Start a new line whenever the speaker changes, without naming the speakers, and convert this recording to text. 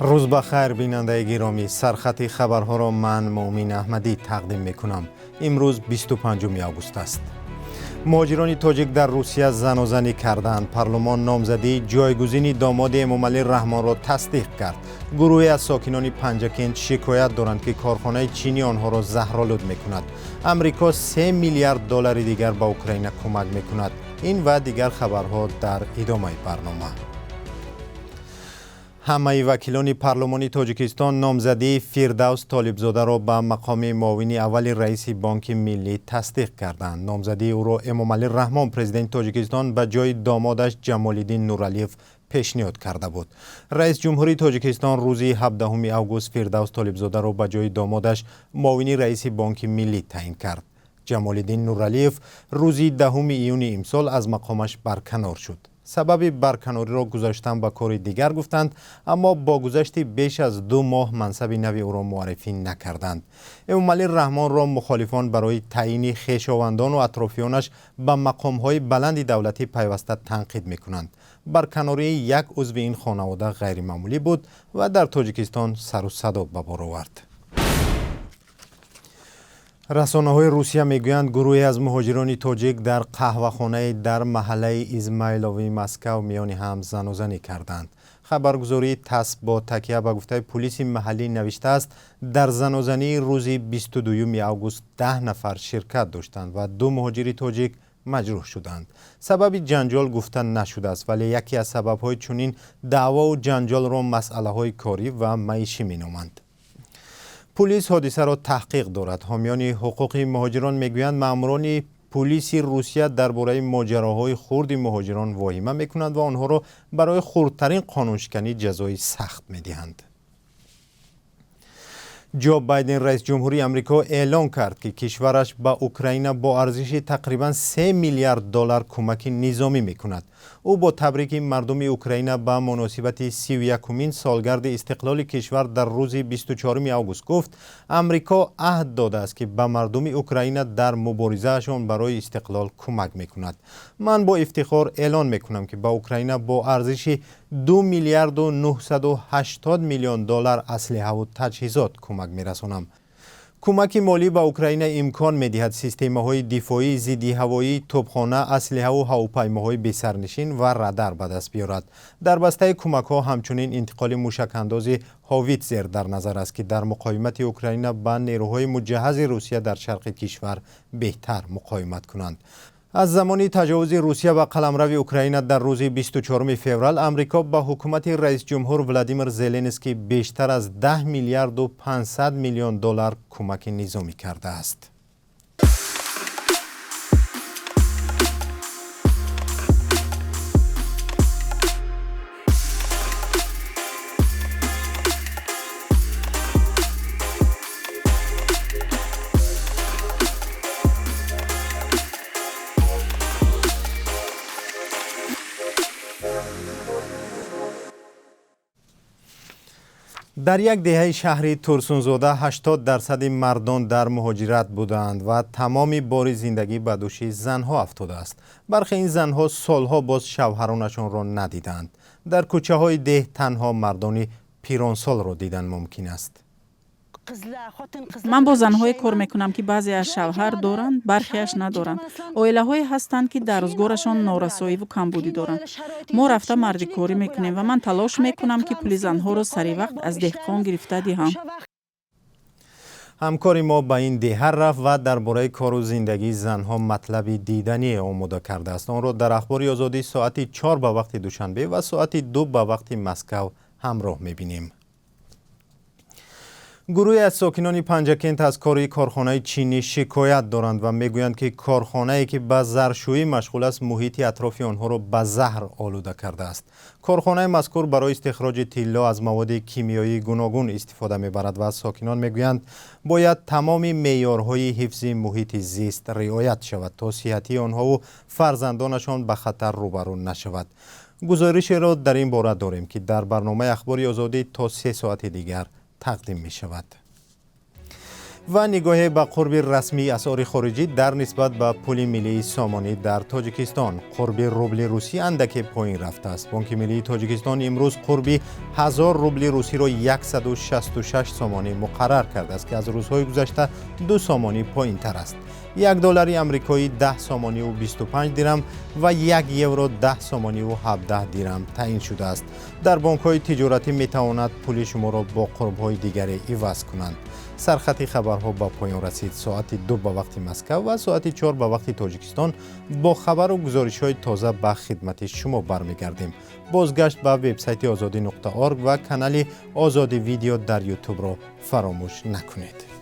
روز بخیر بیننده گرامی، سرخط خبرها را من مؤمن احمدی تقدیم میکنم. امروز 25 آگوست است. مهاجران تاجیک در روسیه زنازنی کردند. پارلمان نامزدی جایگزینی داماد امامعلی رحمان را تصدیق کرد. گروهی از ساکنان پنجکند شکایت دارند که کارخانه چینی آنها را زهرآلود میکند. امریکا 3 میلیارد دلار دیگر به اوکراین کمک میکند. این و دیگر خبرها در ادامه برنامه. همه وکیلان پارلمانی تاجیکستان نامزدی فردوس طالبزاده را به مقام معاون اول رئیس بانک ملی تصدیق کردند. نامزدی او را امامعلی رحمان پرزیدنت تاجیکستان به جای دامادش جمال‌الدین نورعلیف پیشنهاد کرده بود. رئیس جمهوری تاجیکستان روز 17 آگوست فردوس طالبزاده را به جای دامادش معاون رئیس بانک ملی تعیین کرد. جمال‌الدین نورعلیف روز 10 ایون امسال از مقامش برکنار شد. سبب برکناری را گذاشتن به کار دیگر گفتند، اما با گذشت بیش از 2 ماه منصب نو او را معرفی نکردند. امامعلی رحمان را مخالفان برای تعیین خویشاوندان و اطرافیانش به مقام‌های بلند دولتی پیوسته تنقید می‌کنند. برکناری یک عضو این خانواده غیر معمولی بود و در تاجیکستان سر و صدا به بار آورد. رسانه‌های روسیه میگویند گروهی از مهاجران تاجیک در قهوه‌خانه در محله ایزمایلوی مسکو میان هم زنازنی کردند. خبرگزاری تاس با تکیه به گفته پلیس محلی نوشته است در زنازنی روز 22 آگوست 10 نفر شرکت داشتند و 2 مهاجر تاجیک مجروح شدند. سبب جنجال گفته نشده است، ولی یکی از سبب‌های چنین دعوا و جنجال را مسئله‌های کاری و معیشی مینامند. پلیس حادثه را تحقیق دارد. حامیان حقوق مهاجران میگویند ماموران پلیس روسیه درباره ماجراهای خرد مهاجران واهمه میکنند و آنها را برای خردترین قانونشکنی جزای سخت میدهند. جو بایدن رئیس جمهوری آمریکا اعلام کرد که کشورش به اوکراین با ارزش تقریبا 3 میلیارد دلار کمک نظامی میکند. او با تبریک مردم اوکراین به مناسبت 31مین سالگرد استقلال کشور در روز 24 آگوست گفت آمریکا عهد داده است که به مردم اوکراین در مبارزه‌شان برای استقلال کمک میکند. من با افتخار اعلان میکنم که به اوکراین با ارزش 2 میلیارد و 980 میلیون دلار اسلحه و تجهیزات کمک میرسانم. کمک مالی به اوکراین امکان می‌دهد سیستم‌های دفاعی ضد هوایی، توپخانه، اسلحه و هواپیماهای بی‌سرنشین و رادار به دست بیاورد. در بسته کمک‌ها همچنین انتقال موشک‌انداز هاویتزر در نظر است که در مقاومت اوکراین با نیروهای مجهز روسیه در شرق کشور بهتر مقاومت کنند. از زمان تجاوز روسیه به قلمرو اوکراین در روز 24 فوریه آمریکا به حکومت رئیس جمهور ولادیمیر زلنسکی بیشتر از 10 میلیارد و 500 میلیون دلار کمک نظامی کرده است. در یک دهه شهر ترسونزاده 80% مردان در مهاجرت بودند و تمام بار زندگی به دوش زنها افتاده است. برخی این زنها سالها باز شوهرانشان را ندیدند. در کوچه های ده تنها مردان پیرانسال را دیدن ممکن است.
من با زنهای کار میکنم که بعضی از شوهر دارند، برخیش ندارند. عائله هایی هستند که در روزگارشان نارسایی و کمبودی دارند. ما رفته مردی کاری میکنیم و من تلاش میکنم که پول زنها را سری وقت از دهقان گرفته دهم.
همکاری ما به این دهه رفت و درباره کار و زندگی زنها مطلب دیدنی آماده کرده است. آن را در اخبار آزادی ساعت 4 به وقت دوشنبه و ساعت 2 به وقت مسکو همراه میبینیم. گروهی از ساکنان پنجکند از کار کارخانه چینی شکایت دارند و میگویند که کارخانه‌ای که به زرشویی مشغول است محیط اطراف آنها را به زهر آلوده کرده است. کارخانه مذکور برای استخراج طلا از مواد کیمیایی گوناگون استفاده میبرد و ساکنان میگویند باید تمام معیارهای حفظ محیط زیست رعایت شود تا صحت آنها و فرزندانشان به خطر روبرو نشود. گزارش را در این باره داریم که در برنامه اخبار آزادی تا 3 ساعت دیگر تقدیم می شود. و نگاه به قرب رسمی اسعار خارجی در نسبت به پول ملی سامانی در تاجیکستان. قرب روبل روسی اندک پایین رفته است. بانک ملی تاجیکستان امروز قرب 1000 روبل روسی را 166 سامانی مقرر کرده است که از روزهای گذشته 2 سامانی پایین تر است. $1 امریکایی 10 سامانی و 25 درم و 1 یورو 10 سامانی و 17 درم تعیین شده است. در بانک‌های تجارتی می‌تواند پول شما را با قرب‌های دیگری عوض کنند. سرخط خبرها با پایان رسید. ساعت 2 به وقت مسکو و ساعت 4 به وقت تاجیکستان با خبر و گزارش‌های تازه به خدمت شما برمیگردیم. بازگشت به وبسایت azadi.org و کانال آزادی ویدیو در یوتیوب را فراموش نکنید.